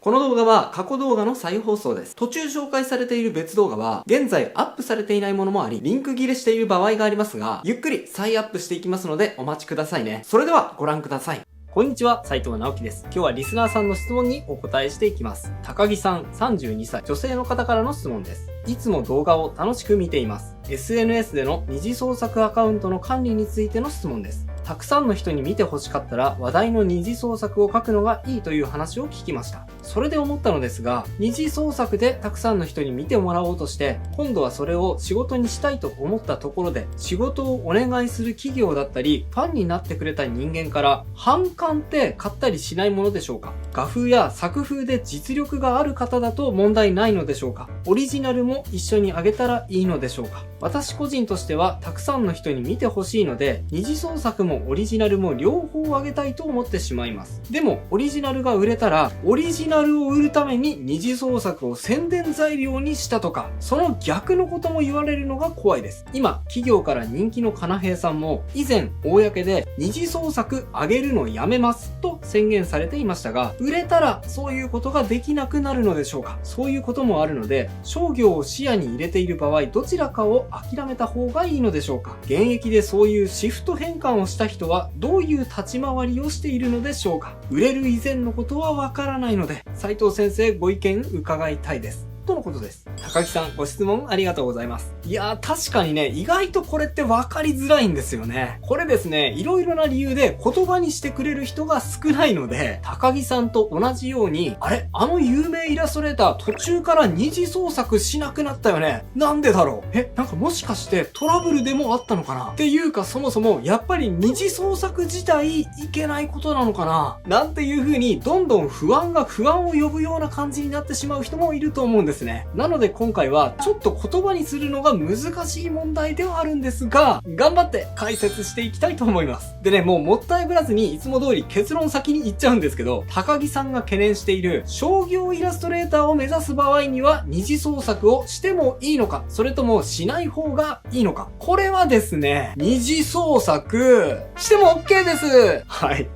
この動画は過去動画の再放送です。途中紹介されている別動画は現在アップされていないものもあり、リンク切れしている場合がありますが、ゆっくり再アップしていきますのでお待ちくださいね。それではご覧ください。こんにちは、斉藤直樹です。今日はリスナーさんの質問にお答えしていきます。高木さん、32歳、女性の方からの質問です。いつも動画を楽しく見ています。SNS での二次創作アカウントの管理についての質問です。たくさんの人に見て欲しかったら話題の二次創作を書くのがいいという話を聞きました。それで思ったのですが、二次創作でたくさんの人に見てもらおうとして、今度はそれを仕事にしたいと思ったところで、仕事をお願いする企業だったり、ファンになってくれた人間から反感って買ったりしないものでしょうか？画風や作風で実力がある方だと問題ないのでしょうか？オリジナルも一緒にあげたらいいのでしょうか？私個人としてはたくさんの人に見てほしいので、二次創作もオリジナルも両方あげたいと思ってしまいます。でもオリジナルが売れたら、オリジナルを売るために二次創作を宣伝材料にしたとか、その逆のことも言われるのが怖いです。今企業から人気のかなへいさんも以前公で二次創作あげるのやめますと宣言されていましたが、売れたらそういうことができなくなるのでしょうか？そういうこともあるので、商業を視野に入れている場合、どちらかを諦めた方がいいのでしょうか？現役でそういうシフト変換をした人はどういう立ち回りをしているのでしょうか？売れる以前のことはわからないので、斉藤先生ご意見伺いたいです。とのことです。高木さん、ご質問ありがとうございます。いやー、確かにね、意外とこれって分かりづらいんですよね。これですね、いろいろな理由で言葉にしてくれる人が少ないので、高木さんと同じように、あの有名イラストレーター途中から二次創作しなくなったよね。なんでだろう？なんかもしかしてトラブルでもあったのかな？っていうか、そもそもやっぱり二次創作自体いけないことなのかな？なんていう風にどんどん不安が不安を呼ぶような感じになってしまう人もいると思うんですね。なので今回はちょっと言葉にするのが難しい問題ではあるんですが、頑張って解説していきたいと思います。でね、もったいぶらずにいつも通り結論先に言っちゃうんですけど、高木さんが懸念している商業イラストレーターを目指す場合には二次創作をしてもいいのか、それともしない方がいいのか。これはですね、二次創作しても OK です。はい。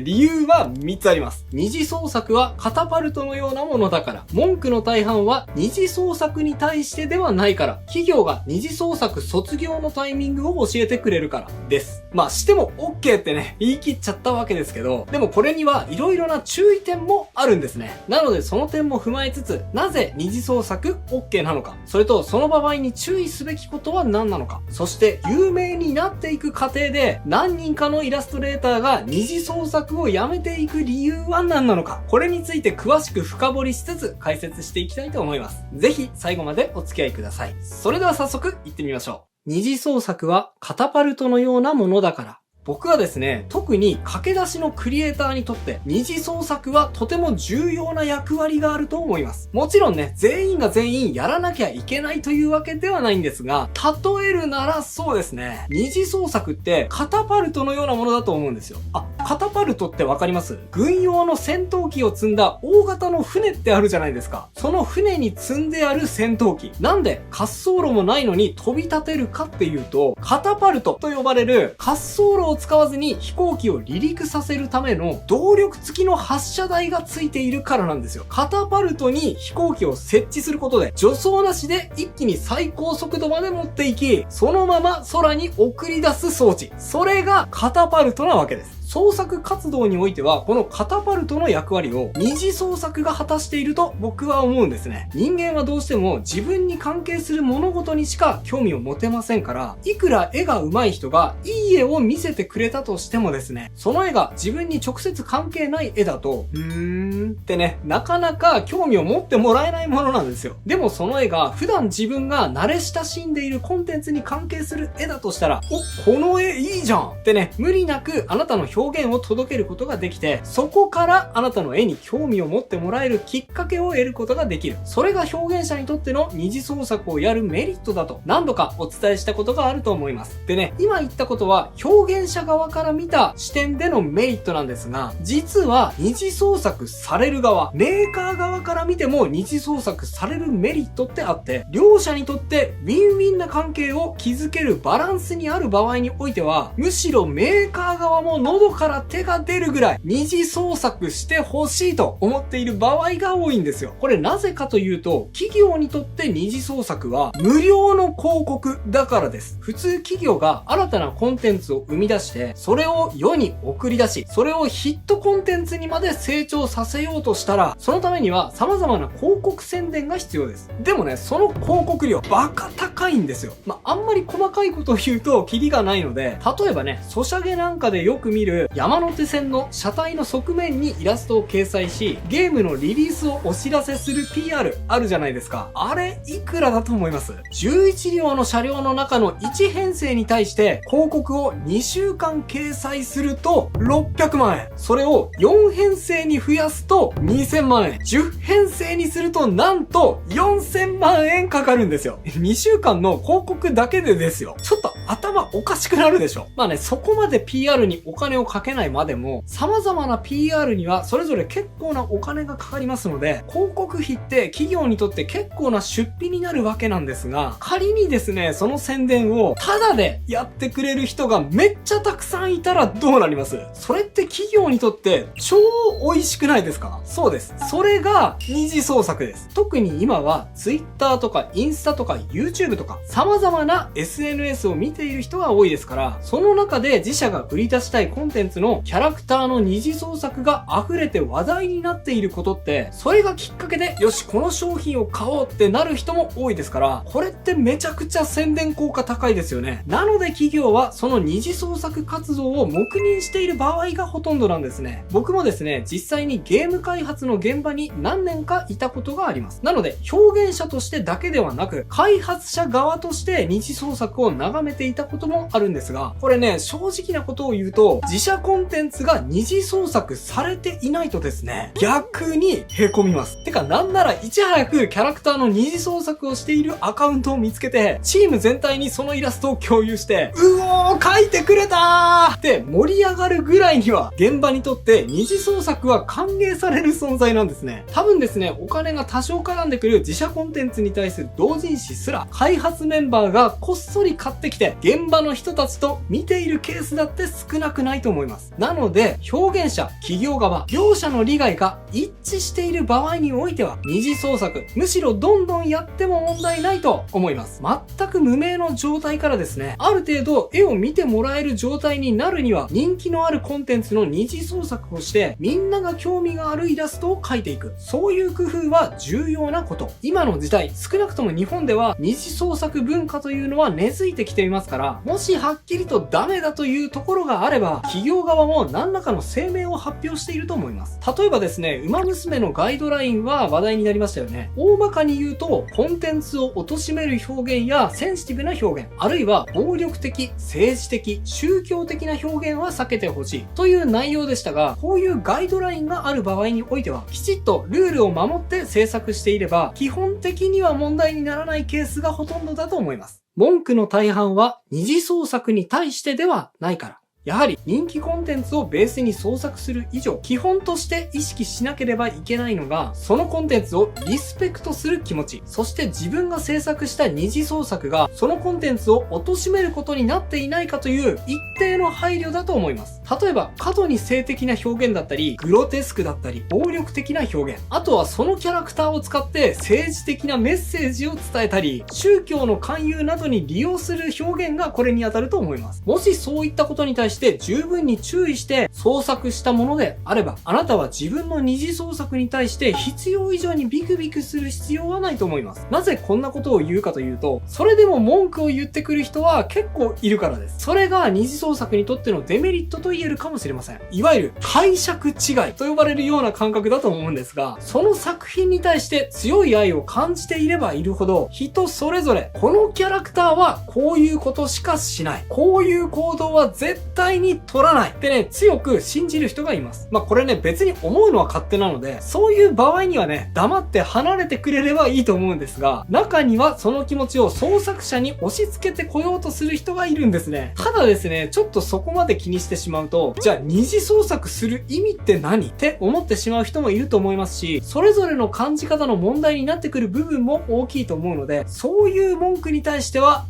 理由は3つあります。二次創作はカタパルトのようなものだから。文句の大半は二次創作に対してではないから。企業が二次創作卒業のタイミングを教えてくれるからです。しても OK ってね、言い切っちゃったわけですけど、でもこれには色々な注意点もあるんですね。なのでその点も踏まえつつ、なぜ二次創作 OK なのか、それとその場合に注意すべきことは何なのか、そして有名になっていく過程で何人かのイラストレーターが二次創作をやめていく理由は何なのか、これについて詳しく深掘りしつつ解説していきたいと思います。ぜひ最後までお付き合いください。それでは早速行ってみましょう。二次創作はカタパルトのようなものだから。僕はですね、特に駆け出しのクリエイターにとって二次創作はとても重要な役割があると思います。もちろんね、全員が全員やらなきゃいけないというわけではないんですが、例えるならそうですね、二次創作ってカタパルトのようなものだと思うんですよ。カタパルトってわかります？軍用の戦闘機を積んだ大型の船ってあるじゃないですか。その船に積んである戦闘機。なんで滑走路もないのに飛び立てるかっていうと、カタパルトと呼ばれる滑走路を使わずに飛行機を離陸させるための動力付きの発射台が付いているからなんですよ。カタパルトに飛行機を設置することで助走なしで一気に最高速度まで持っていき、そのまま空に送り出す装置。それがカタパルトなわけです。創作活動においてはこのカタパルトの役割を二次創作が果たしていると僕は思うんですね。人間はどうしても自分に関係する物事にしか興味を持てませんから、いくら絵が上手い人がいい絵を見せてくれたとしてもですね、その絵が自分に直接関係ない絵だとってね、なかなか興味を持ってもらえないものなんですよ。でもその絵が普段自分が慣れ親しんでいるコンテンツに関係する絵だとしたら、この絵いいじゃんってね、無理なくあなたの表現を届けることができて、そこからあなたの絵に興味を持ってもらえるきっかけを得ることができる。それが表現者にとっての二次創作をやるメリットだと何度かお伝えしたことがあると思います。でね、今言ったことは表現者側から見た視点でのメリットなんですが、実は二次創作される側、メーカー側から見ても二次創作されるメリットってあって、両者にとってウィンウィンな関係を築けるバランスにある場合においては、むしろメーカー側も喉喉から手が出るぐらい二次創作してほしいと思っている場合が多いんですよ。これなぜかというと、企業にとって二次創作は無料の広告だからです。普通企業が新たなコンテンツを生み出して、それを世に送り出し、それをヒットコンテンツにまで成長させようとしたら、そのためには様々な広告宣伝が必要です。でもね、その広告料バカ高いんですよ。あんまり細かいことを言うとキリがないので、例えばね、ソシャゲなんかでよく見る山手線の車体の側面にイラストを掲載し、ゲームのリリースをお知らせする PR あるじゃないですか。あれいくらだと思います？ 11 両の車両の中の1編成に対して広告を2週間掲載すると600万円。それを4編成に増やすと2000万円。10編成にするとなんと4000万円かかるんですよ。2週間の広告だけでですよ。ちょっと頭おかしくなるでしょ。そこまで PR にお金をかけないまでも、様々な PR にはそれぞれ結構なお金がかかりますので、広告費って企業にとって結構な出費になるわけなんですが、仮にですね、その宣伝をタダでやってくれる人がめっちゃたくさんいたらどうなります？それって企業にとって超美味しくないですか？そうです。それが二次創作です。特に今は Twitter とかインスタとか YouTube とか様々な SNS を見ている人が多いですから、その中で自社が売り出したいコンテンツのキャラクターの二次創作が溢れて話題になっていることって、それがきっかけでよしこの商品を買おうってなる人も多いですから、これってめちゃくちゃ宣伝効果高いですよね。なので企業はその二次創作活動を黙認している場合がほとんどなんですね。僕もですね、実際にゲーム開発の現場に何年かいたことがあります。なので表現者としてだけではなく、開発者側として二次創作を眺めていたこともあるんですが、これね、正直なことを言うと、自社コンテンツが二次創作されていないとですね、逆に凹みます。てかなんならいち早くキャラクターの二次創作をしているアカウントを見つけて、チーム全体にそのイラストを共有して、うおー描いてくれたーって盛り上がるぐらいには、現場にとって二次創作は歓迎される存在なんですね。多分ですね、お金が多少絡んでくる自社コンテンツに対する同人誌すら、開発メンバーがこっそり買ってきて、現場の人たちと見ているケースだって少なくないと思います。なので、表現者、企業側、両者の利害が一致している場合においては、二次創作、むしろどんどんやっても問題ないと思います。全く無名の状態からですね、ある程度絵を見てもらえる状態になるには、人気のあるコンテンツの二次創作をして、みんなが興味があるイラストを描いていく。そういう工夫は重要なこと。今の時代、少なくとも日本では二次創作文化というのは根付いてきていますから、もしはっきりとダメだというところがあれば、企業側も何らかの声明を発表していると思います。例えばですね、ウマ娘のガイドラインは話題になりましたよね。大まかに言うと、コンテンツを貶める表現やセンシティブな表現、あるいは暴力的、政治的、宗教的な表現は避けてほしいという内容でしたが、こういうガイドラインがある場合においては、きちっとルールを守って制作していれば、基本的には問題にならないケースがほとんどだと思います。文句の大半は二次創作に対してではないから。やはり人気コンテンツをベースに創作する以上、基本として意識しなければいけないのが、そのコンテンツをリスペクトする気持ち、そして自分が制作した二次創作が、そのコンテンツを貶めることになっていないかという一定の配慮だと思います。例えば、過度に性的な表現だったり、グロテスクだったり、暴力的な表現、あとはそのキャラクターを使って政治的なメッセージを伝えたり、宗教の勧誘などに利用する表現がこれに当たると思います。もしそういったことに対して十分に注意して創作したものであれば、あなたは自分の二次創作に対して必要以上にビクビクする必要はないと思います。なぜこんなことを言うかというと、それでも文句を言ってくる人は結構いるからです。それが二次創作にとってのデメリットと言えるかもしれません。いわゆる解釈違いと呼ばれるような感覚だと思うんですが、その作品に対して強い愛を感じていればいるほど、人それぞれこのキャラクターはこういうことしかしない、こういう行動は絶対に取らないってね、強く信じる人がいます。これね、別に思うのは勝手なので、そういう場合にはね、黙って離れてくれればいいと思うんですが、中にはその気持ちを創作者に押し付けてこようとする人がいるんですね。ただですね、ちょっとそこまで気にしてしまうと、じゃあ二次創作する意味って何って思ってしまう人もいると思いますし、それぞれの感じ方の問題になってくる部分も大きいと思うので、そういう文句に対しては、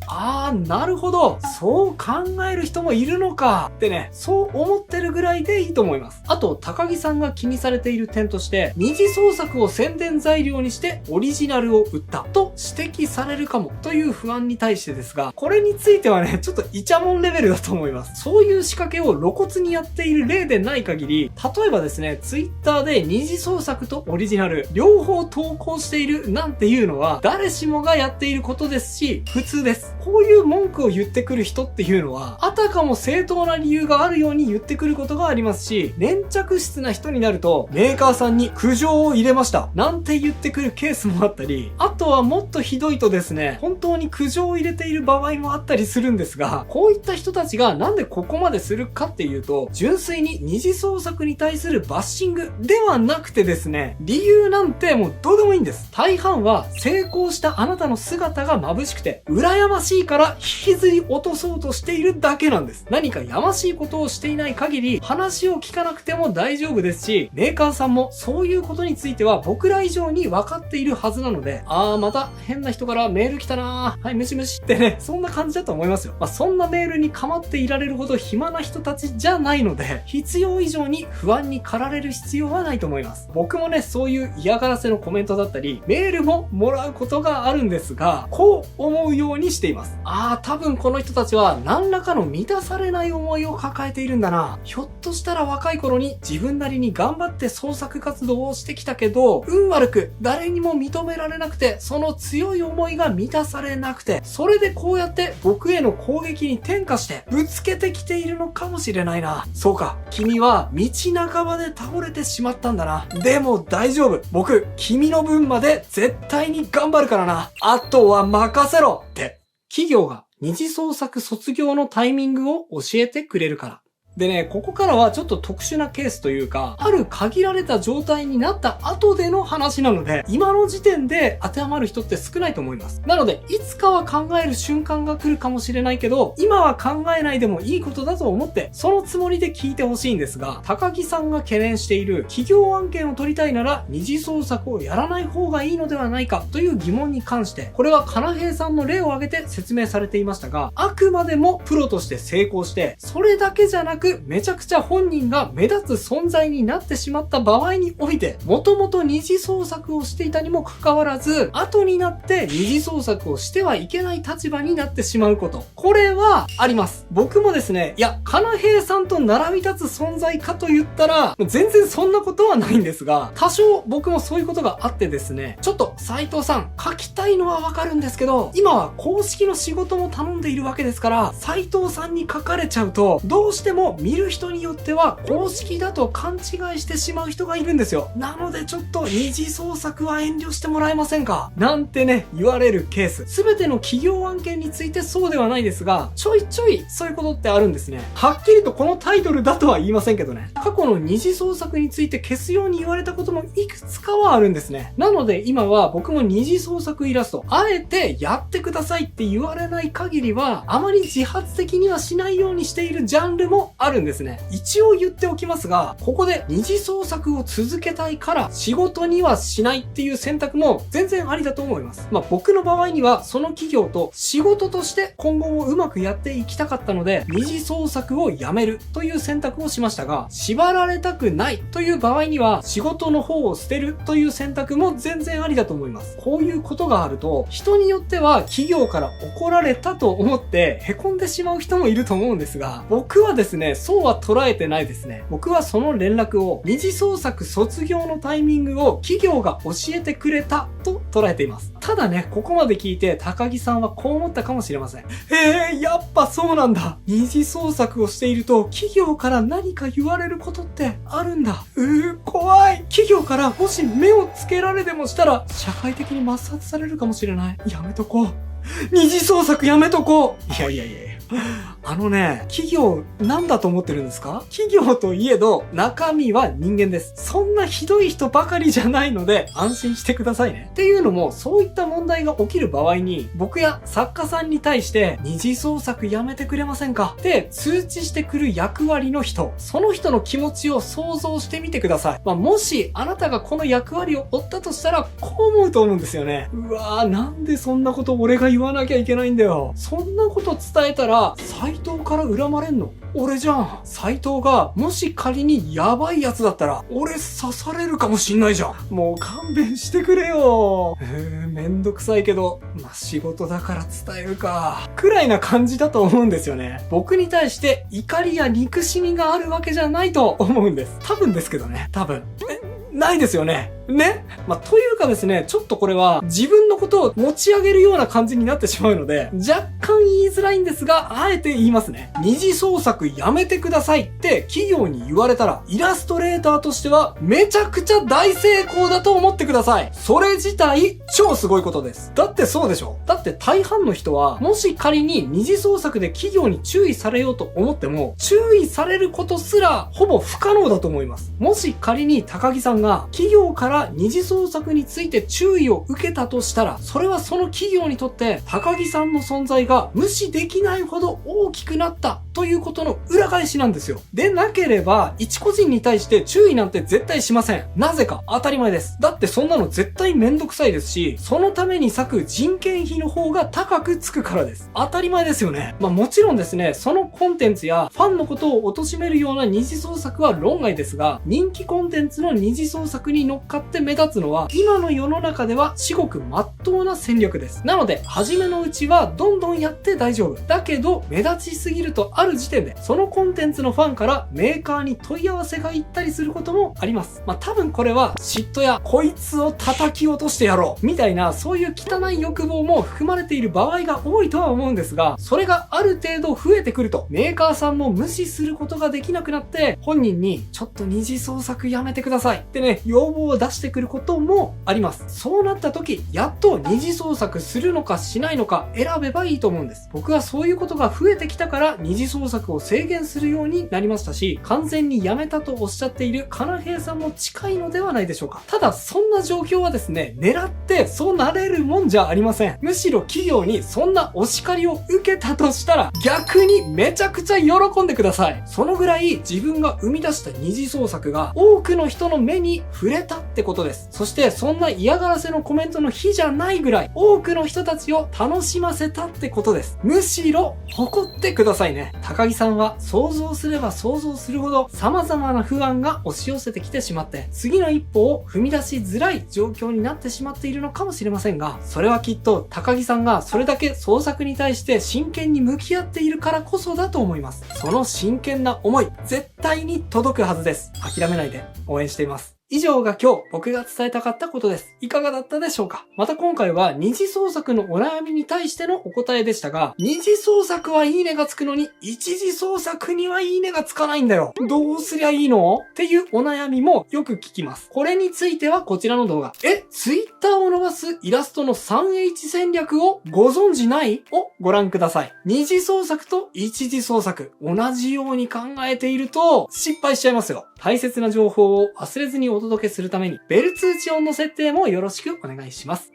なるほど、そう考える人もいるのかかってね、そう思ってるぐらいでいいと思います。あと、高木さんが気にされている点として、二次創作を宣伝材料にしてオリジナルを売ったと指摘されるかもという不安に対してですが、これについてはね、ちょっとイチャモンレベルだと思います。そういう仕掛けを露骨にやっている例でない限り、例えばですね、ツイッターで二次創作とオリジナル、両方投稿しているなんていうのは、誰しもがやっていることですし、普通です。こういう文句を言ってくる人っていうのは、あたかも正当な理由があるように言ってくることがありますし、粘着質な人になると、メーカーさんに苦情を入れました。なんて言ってくるケースもあったり、あとはもっとひどいとですね、本当に苦情を入れている場合もあったりするんですが、こういった人たちがなんでここまでするかっていうと、純粋に二次創作に対するバッシングではなくてですね、理由なんてもうどうでもいいんです。大半は成功したあなたの姿が眩しくて、羨ましいから引きずり落とそうとしているだけなんです。何かやましいことをしていない限り、話を聞かなくても大丈夫ですし、メーカーさんもそういうことについては僕ら以上に分かっているはずなので、また変な人からメール来たなはい、ムシムシってね、そんな感じだと思いますよ。そんなメールに構っていられるほど暇な人たちじゃないので、必要以上に不安に駆られる必要はないと思います。僕もね、そういう嫌がらせのコメントだったり、メールももらうことがあるんですが、こう思うようにしています。多分この人たちは何らかの満たされない思いを抱えているんだな。ひょっとしたら若い頃に自分なりに頑張って創作活動をしてきたけど、運悪く誰にも認められなくて、その強い思いが満たされなくて、それでこうやって僕への攻撃に転化してぶつけてきているのかもしれないな。そうか、君は道半ばで倒れてしまったんだな。でも大丈夫。僕、君の分まで絶対に頑張るからな。あとは任せろって。企業が二次創作卒業のタイミングを教えてくれるから。でね、ここからはちょっと特殊なケースというか、ある限られた状態になった後での話なので、今の時点で当てはまる人って少ないと思います。なので、いつかは考える瞬間が来るかもしれないけど、今は考えないでもいいことだと思って、そのつもりで聞いてほしいんですが、高木さんが懸念している企業案件を取りたいなら、二次創作をやらない方がいいのではないかという疑問に関して、これはかなへいさんの例を挙げて説明されていましたが、あくまでもプロとして成功して、それだけじゃなく、めちゃくちゃ本人が目立つ存在になってしまった場合において、もともと二次創作をしていたにもかかわらず、後になって二次創作をしてはいけない立場になってしまうこと。これはあります。僕もですね、いや、かなへいさんと並び立つ存在かと言ったら、全然そんなことはないんですが、多少僕もそういうことがあってですね、ちょっと斉藤さん、書きたいのはわかるんですけど、今は公式の仕事も頼んでいるわけですから、斉藤さんに書かれちゃうと、どうしても見る人によっては公式だと勘違いしてしまう人がいるんですよ。なのでちょっと二次創作は遠慮してもらえませんかなんてね、言われるケース。すべての企業案件についてそうではないですが、ちょいちょいそういうことってあるんですね。はっきりとこのタイトルだとは言いませんけどね。過去の二次創作について消すように言われたこともいくつかはあるんですね。なので今は僕も二次創作イラスト、あえてやってくださいって言われない限りは、あまり自発的にはしないようにしているジャンルもあるんですね。一応言っておきますが、ここで二次創作を続けたいから仕事にはしないっていう選択も全然ありだと思います。僕の場合にはその企業と仕事として今後もうまくやっていきたかったので、二次創作をやめるという選択をしましたが、縛られたくないという場合には仕事の方を捨てるという選択も全然ありだと思います。こういうことがあると、人によっては企業から怒られたと思って凹んでしまう人もいると思うんですが、僕はですね、そうは捉えてないですね。僕はその連絡を二次創作卒業のタイミングを企業が教えてくれたと捉えています。ただね、ここまで聞いて高木さんはこう思ったかもしれません。やっぱそうなんだ。二次創作をしていると企業から何か言われることってあるんだ。怖い。企業からもし目をつけられでもしたら社会的に抹殺されるかもしれない。やめとこう。二次創作やめとこう。いや。企業なんだと思ってるんですか？企業といえど中身は人間です。そんなひどい人ばかりじゃないので安心してくださいね。っていうのも、そういった問題が起きる場合に僕や作家さんに対して二次創作やめてくれませんかって通知してくる役割の人、その人の気持ちを想像してみてください。もしあなたがこの役割を負ったとしたらこう思うと思うんですよね。なんでそんなこと俺が言わなきゃいけないんだよ。そんなこと伝えたらら、斎藤から恨まれんの俺じゃん。斎藤が、もし仮にヤバいやつだったら、俺刺されるかもしんないじゃん。もう勘弁してくれよ。めんどくさいけど、まあ、仕事だから伝えるか。くらいな感じだと思うんですよね。僕に対して怒りや憎しみがあるわけじゃないと思うんです。多分ですけどね。多分。ないですよね。ね。まあ、というかですね、ちょっとこれは自分のことを持ち上げるような感じになってしまうので、若干言いづらいんですが、あえて言いますね。二次創作やめてくださいって企業に言われたら、イラストレーターとしてはめちゃくちゃ大成功だと思ってください。それ自体、超すごいことです。だってそうでしょ。だって大半の人は、もし仮に二次創作で企業に注意されようと思っても、注意されることすらほぼ不可能だと思います。もし仮に高木さんが企業から二次創作について注意を受けたとしたら、それはその企業にとって高木さんの存在が無視できないほど大きくなったということの裏返しなんですよ。でなければ、一個人に対して注意なんて絶対しません。なぜか当たり前です。だってそんなの絶対めんどくさいですし、そのために割く人件費の方が高くつくからです。当たり前ですよね。まあもちろんですね、そのコンテンツやファンのことを貶めるような二次創作は論外ですが、人気コンテンツの二次創作に乗っかって目立つのは、今の世の中では至極真っ当な戦略です。なので、初めのうちはどんどんやって大丈夫。だけど、目立ちすぎるとある時点で、そのコンテンツのファンからメーカーに問い合わせが行ったりすることもあります。まあ多分これは嫉妬やこいつを叩き落としてやろうみたいな、そういう汚い欲望も含まれている場合が多いとは思うんですが、それがある程度増えてくると、メーカーさんも無視することができなくなって、本人にちょっと二次創作やめてくださいってね、要望を出してくることもあります。そうなった時、やっと二次創作するのかしないのか選べばいいと思うんです。僕はそういうことが増えてきたから二次創作を制限するようになりましたし、完全にやめたとおっしゃっているかなへいさんも近いのではないでしょうか。ただそんな状況はですね、狙ってそうなれるもんじゃありません。むしろ企業にそんなお叱りを受けたとしたら、逆にめちゃくちゃ喜んでください。そのぐらい自分が生み出した二次創作が多くの人の目に触れたってことです。そしてそんな嫌がらせのコメントの日じゃないぐらい多くの人たちを楽しませたってことです。むしろ誇ってくださいね。高木さんは想像すれば想像するほど様々な不安が押し寄せてきてしまって、次の一歩を踏み出しづらい状況になってしまっているのかもしれませんが、それはきっと高木さんがそれだけ創作に対して真剣に向き合っているからこそだと思います。その真剣な思い、絶対に届くはずです。諦めないで応援しています。以上が今日僕が伝えたかったことです。いかがだったでしょうか？また今回は二次創作のお悩みに対してのお答えでしたが、二次創作はいいねがつくのに一次創作にはいいねがつかないんだよ。どうすりゃいいの？っていうお悩みもよく聞きます。これについてはこちらの動画。Twitter を伸ばすイラストの 3H 戦略をご存知ないをご覧ください。二次創作と一次創作、同じように考えていると失敗しちゃいますよ。大切な情報を忘れずにお届けするために、ベル通知音の設定もよろしくお願いします。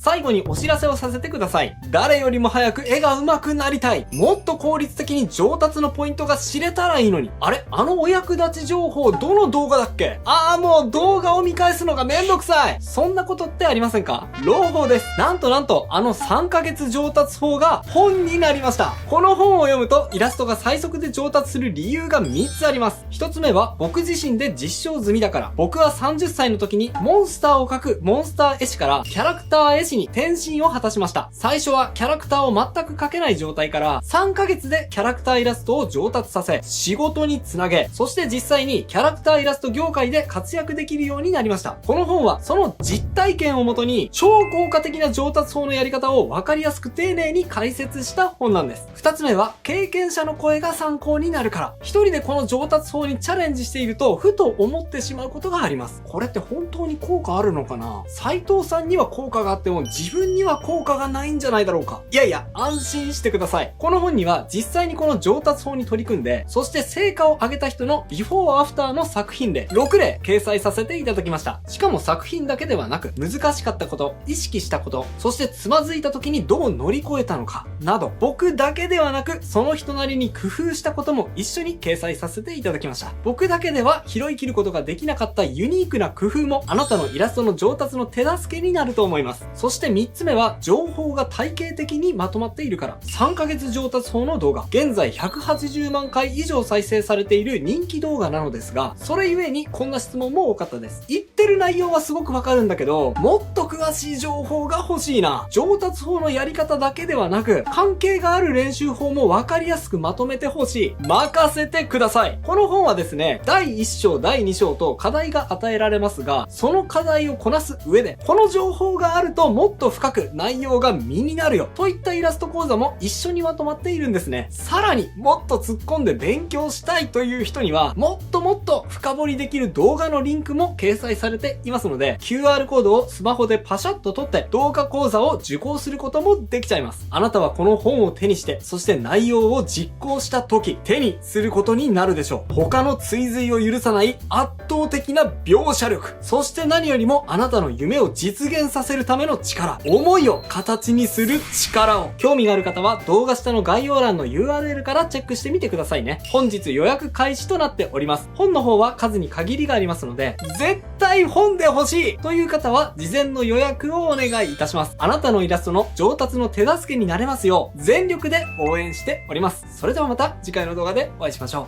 最後にお知らせをさせてください。誰よりも早く絵が上手くなりたい。もっと効率的に上達のポイントが知れたらいいのに。あれ？あのお役立ち情報どの動画だっけ？もう動画を見返すのがめんどくさい。そんなことってありませんか？朗報です。なんとあの3ヶ月上達法が本になりました。この本を読むとイラストが最速で上達する理由が3つあります。1つ目は僕自身で実証済みだから。僕は30歳の時にモンスターを描くモンスター絵師からキャラクター絵師に転身を果たしました。最初はキャラクターを全く描けない状態から3ヶ月でキャラクターイラストを上達させ、仕事につなげ、そして実際にキャラクターイラスト業界で活躍できるようになりました。この本はその実体験をもとに超効果的な上達法のやり方を分かりやすく丁寧に解説した本なんです。2つ目は経験者の声が参考になるから。一人でこの上達法にチャレンジしているとふと思ってしまうことがあります。これって本当に効果あるのかな？斉藤さんには効果があっても自分には効果がないんじゃないだろうか。いやいや、安心してください。この本には実際にこの上達法に取り組んで、そして成果を上げた人のビフォーアフターの作品例6例掲載させていただきました。しかも作品だけではなく、難しかったこと、意識したこと、そしてつまずいた時にどう乗り越えたのかなど、僕だけではなくその人なりに工夫したことも一緒に掲載させていただきました。僕だけでは拾い切ることができなかったユニークな工夫もあなたのイラストの上達の手助けになると思います。そして3つ目は情報が体系的にまとまっているから。3ヶ月上達法の動画。現在180万回以上再生されている人気動画なのですが、それゆえにこんな質問も多かったです。言ってる内容はすごくわかるんだけど、もっと詳しい情報が欲しいな。上達法のやり方だけではなく、関係がある練習法もわかりやすくまとめてほしい。任せてください。この本はですね、第1章、第2章と課題が与えられますが、その課題をこなす上で、この情報があるともっと深く内容が身になるよ。といったイラスト講座も一緒にまとまっているんですね。さらにもっと突っ込んで勉強したいという人には、もっともっと深掘りできる動画のリンクも掲載されていますので、QR コードをスマホでパシャッと撮って動画講座を受講することもできちゃいます。あなたはこの本を手にして、そして内容を実行した時、手にすることになるでしょう。他の追随を許さない圧倒的な描写力。そして何よりもあなたの夢を実現させるための力。思いを形にする力を。興味がある方は動画下の概要欄の URL からチェックしてみてくださいね。本日予約開始となっております。本の方は数に限りがありますので、絶対本で欲しいという方は事前の予約をお願いいたします。あなたのイラストの上達の手助けになれますよう全力で応援しております。それではまた次回の動画でお会いしましょ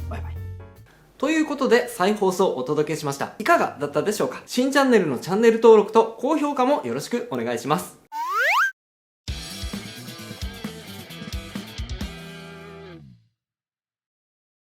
う。バイバイ。ということで再放送をお届けしました。いかがだったでしょうか？新チャンネルのチャンネル登録と高評価もよろしくお願いします。